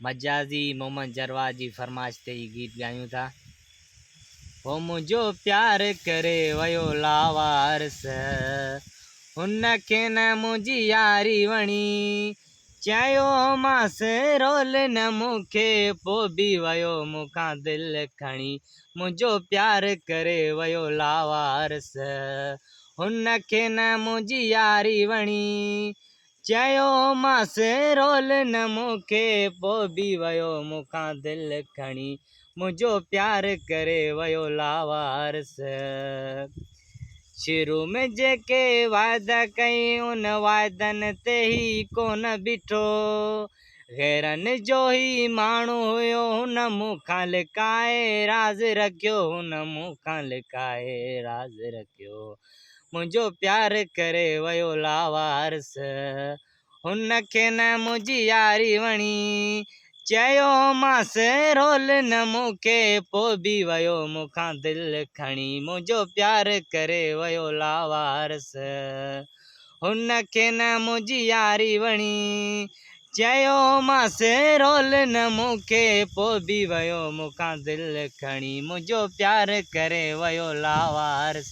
मजाजी मोहम्मद जरवा जी फरमाइश ते ही गीत ॻायूं था। हो मुंहिंजो प्यार करे वियो लावारस, हुन खे न मुंहिंजी यारी वणी, चयो मांसि रोल न मूंखे, पोइ बि वियो मूंखां दिलि खणी। मुंहिंजो प्यार करे वियो लावारस, हुन खे न मुंहिंजी यारी वणी, चयो मांसि रोल न मूंखे, पोइ बि वियो मूंखां दिलि खणी। मुंहिंजो प्यार करे वियो लावारस। शुरू में जेके वाइदा कई उन वाइदनि ते ही कोन बीठो, गैरनि जो ही माण्हू हुयो, हुन मूंखां लिकाए राज़ रखियो, हुन मूंखां लिकाए राज़ रखियो। मुंहिंजो प्यार करे वियो लावारस, हुन खे न मुंहिंजी यारी वणी, चयो मांसि रोल न मूंखे, पोइ बि वियो मूंखां दिलि खणी। मुंहिंजो प्यार करे वियो लावारस, हुन खे न मुंहिंजी यारी वणी, चयो मांसि रोल न मूंखे, पोइ बि वियो मूंखां दिलि खणी। मुंहिंजो प्यार करे वियो लावारस।